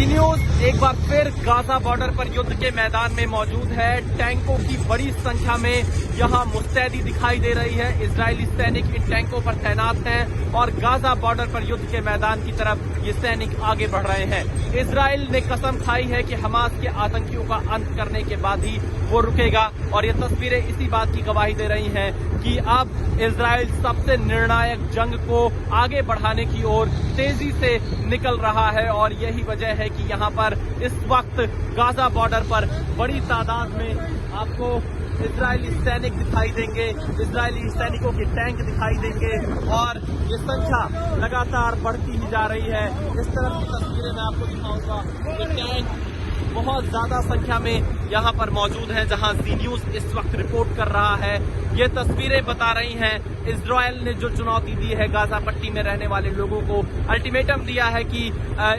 जी news एक बार फिर Gaza border पर युद्ध के मैदान में मौजूद है। टैंकों की बड़ी संख्या में यहां मुस्तैदी दिखाई दे रही है। इजरायली सैनिक इन टैंकों पर तैनात हैं और गाजा बॉर्डर पर युद्ध के मैदान की तरफ ये सैनिक आगे बढ़ रहे हैं। इजरायल ने कसम खाई है कि हमास के आतंकियों का अंत करने के बाद ही वो रुकेगा और ये तस्वीरें इसी बात की गवाही दे रही हैं कि अब इजरायल सबसे निर्णायक जंग को आगे बढ़ाने की ओर तेजी से निकल रहा है और यही वजह है कि यहां पर इस वक्त गाजा बॉर्डर पर बड़ी तादाद में आपको इजरायली सैनिक दिखाई देंगे, इजरायली सैनिकों के टैंक दिखाई देंगे और ये संख्या लगातार बढ़ती ही जा रही है। इस तरह की तस्वीरें मैं आपको दिखाऊंगा। ये टैंक बहुत ज्यादा संख्या में यहां पर मौजूद हैं, जहां जी न्यूज इस वक्त रिपोर्ट कर रहा है। ये तस्वीरें बता रही हैं इजरायल ने जो चुनौती दी है गाजा पट्टी में रहने वाले लोगों को, अल्टीमेटम दिया है कि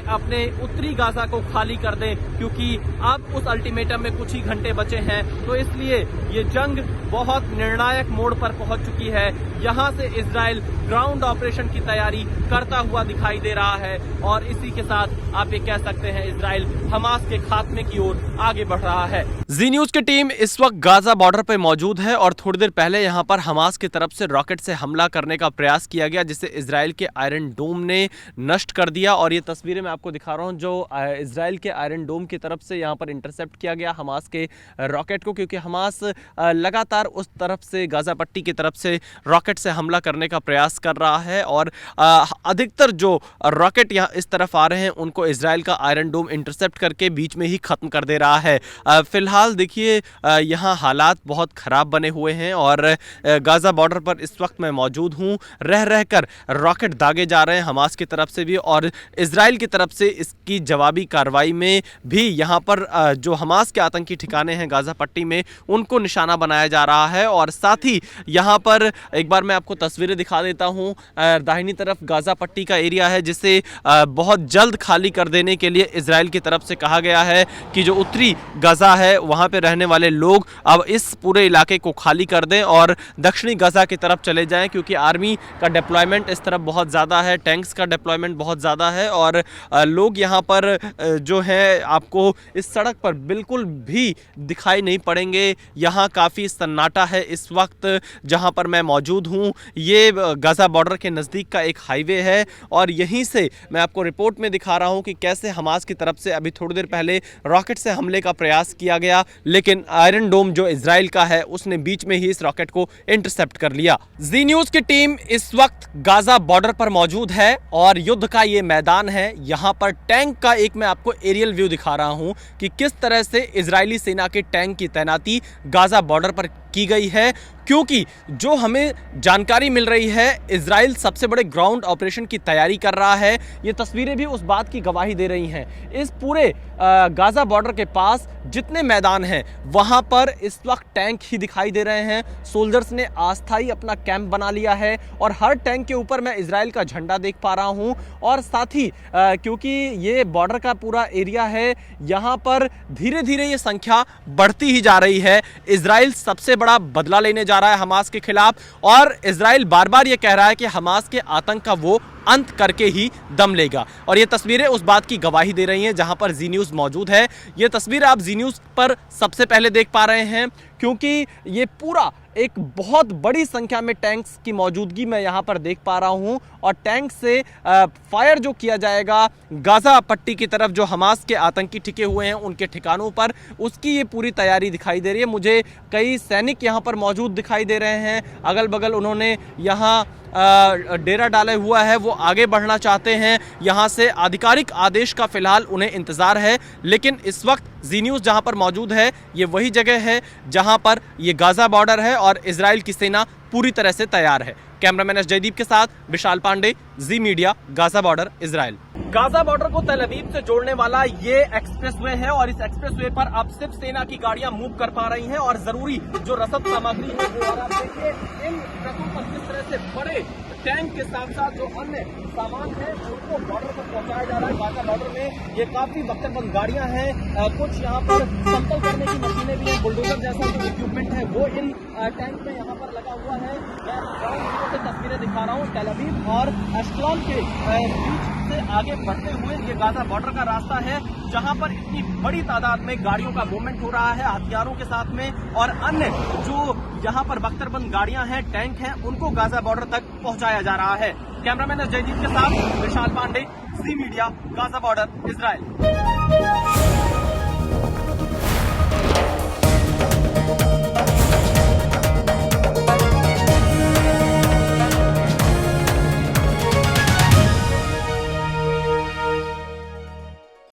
अपने उत्तरी गाजा को खाली कर दें, क्योंकि अब उस अल्टीमेटम में कुछ ही घंटे बचे हैं। तो इसलिए ये जंग बहुत निर्णायक मोड़ पर पहुंच चुकी है। यहां से इजरायल ग्राउंड ऑपरेशन की तैयारी करता हुआ दिखाई दे रहा है और इसी के साथ आप ये कह सकते हैं इजरायल हमास के खात्मे की ओर आगे बढ़ रहा है। जी न्यूज की टीम इस वक्त गाजा बॉर्डर पर मौजूद है और थोड़ी देर पहले यहां पर हमास की तरफ से रॉकेट से हमला करने का प्रयास किया गया, जिसे इजरायल के आयरन डोम ने नष्ट कर दिया। और ये तस्वीरें मैं आपको दिखा रहा हूं जो इजरायल के आयरन डोम की तरफ से यहां पर इंटरसेप्ट किया गया हमास के रॉकेट को, क्योंकि हमास लगातार उस तरफ से गाजा पट्टी की तरफ से रॉकेट से हमला करने का प्रयास कर रहा है और अधिकतर जो रॉकेट यहाँ इस तरफ आ रहे हैं उनको इजरायल का आयरन डोम इंटरसेप्ट करके बीच में ही खत्म कर दे रहा है। फिलहाल देखिए यहाँ हालात बहुत खराब बने हुए हैं और गाजा बॉर्डर पर इस वक्त मैं मौजूद हूँ। रह रहकर रॉकेट दागे जा रहे हैं हमास की तरफ से भी और इजरायल की तरफ से इसकी जवाबी कार्रवाई में भी यहाँ पर जो हमास के आतंकी ठिकाने हैं गाजा पट्टी में उनको निशाना बनाया जा रहा है। और साथ ही यहाँ पर एक बार मैं आपको तस्वीरें दिखा देता हूँ। दाहिनी तरफ गाजा पट्टी का एरिया है जिसे बहुत जल्द खाली कर देने के लिए इजरायल की तरफ से कहा गया है कि जो उत्तरी गाजा है वहाँ पे रहने वाले लोग अब इस पूरे इलाके को खाली कर दें और दक्षिणी गाजा की तरफ चले जाएं, क्योंकि आर्मी का डिप्लॉयमेंट इस तरफ बहुत ज़्यादा है, टैंक्स का डिप्लॉयमेंट बहुत ज़्यादा है और लोग यहाँ पर जो है आपको इस सड़क पर बिल्कुल भी दिखाई नहीं पड़ेंगे। यहाँ काफ़ी सन्नाटा है इस वक्त जहाँ पर मैं मौजूद हूँ। ये गाजा बॉर्डर के नज़दीक का एक हाईवे है और यहीं से मैं आपको रिपोर्ट में दिखा रहा हूँ कि कैसे हमास की तरफ से अभी थोड़ी देर पहले रॉकेट से हमले का प्रयास किया गया, लेकिन आयरन डोम जो इजरायल का है उसने बीच में ही इस रॉकेट को इंटरसेप्ट कर लिया। जी न्यूज की टीम इस वक्त गाजा बॉर्डर पर मौजूद है और युद्ध का ये मैदान है। यहाँ पर टैंक का एक मैं आपको एरियल व्यू दिखा रहा हूँ कि किस तरह से इजरायली सेना के टैंक की तैनाती गाजा बॉर्डर पर की गई है, क्योंकि जो हमें जानकारी मिल रही है इजराइल सबसे बड़े ग्राउंड ऑपरेशन की तैयारी कर रहा है। ये तस्वीरें भी उस बात की गवाही दे रही हैं। इस पूरे गाजा बॉर्डर के पास जितने मैदान हैं वहां पर इस वक्त टैंक ही दिखाई दे रहे हैं। सोल्जर्स ने अस्थायी अपना कैंप बना लिया है और हर टैंक के ऊपर मैं इजराइल का झंडा देख पा रहा हूं और साथ ही क्योंकि ये बॉर्डर का पूरा एरिया है यहाँ पर धीरे धीरे ये संख्या बढ़ती ही जा रही है। इजराइल सबसे बड़ा बदला लेने जा रहा है हमास के खिलाफ और इजराइल बार बार ये कह रहा है कि हमास के आतंक का वो अंत करके ही दम लेगा और ये तस्वीरें उस बात की गवाही दे रही हैं जहां पर जी न्यूज मौजूद है। ये तस्वीर आप जी न्यूज पर सबसे पहले देख पा रहे हैं क्योंकि ये पूरा एक बहुत बड़ी संख्या में टैंक्स की मौजूदगी मैं यहां पर देख पा रहा हूं और टैंक से फायर जो किया जाएगा गाजा पट्टी की तरफ जो हमास के आतंकी टिके हुए हैं उनके ठिकानों पर, उसकी ये पूरी तैयारी दिखाई दे रही है। मुझे कई सैनिक यहां पर मौजूद दिखाई दे रहे हैं, अगल बगल उन्होंने यहां डेरा डाले हुआ है, वो आगे बढ़ना चाहते हैं। यहां से आधिकारिक आदेश का फिलहाल उन्हें इंतजार है, लेकिन इस वक्त जी न्यूज जहां पर मौजूद है ये वही जगह है जहां पर ये गाजा बॉर्डर है और इजराइल की सेना पूरी तरह से तैयार है। कैमरामैन एस जयदीप के साथ Vishal Pandey, Zee Media, Gaza border, Israel. Gaza border को तेल अवीव से जोड़ने वाला ये एक्सप्रेसवे है और इस एक्सप्रेसवे पर अब सिर्फ सेना की गाड़ियां मूव कर पा रही हैं और जरूरी जो रसद सामग्री है वो और आप देखिए इन ट्रकों पर किस तरह से बड़े टैंक के साथ साथ जो अन्य सामान है उनको बॉर्डर पर पहुंचाया जा रहा है। गाजा बॉर्डर में ये काफी बख्तरबंद गाड़ियां हैं, कुछ यहाँ पर समतल करने की मशीनें भी हैं, बुलडोजर जैसा जो इक्विपमेंट है वो इन टैंक में यहाँ पर लगा हुआ है। मैं ग्राउंड जीरो से तस्वीरें दिखा रहा हूँ। तेल अवीव और एश्केलोन के बीच से आगे बढ़ते हुए ये गाजा बॉर्डर का रास्ता है, जहां पर इतनी बड़ी तादाद में गाड़ियों का मूवमेंट हो रहा है हथियारों के साथ में, और अन्य जो यहाँ पर बख्तरबंद गाड़ियां हैं, टैंक हैं, उनको गाजा बॉर्डर तक पहुंचाया जा रहा है। कैमरामैन जयदीप के साथ Vishal Pandey, Zee Media, Gaza border, Israel.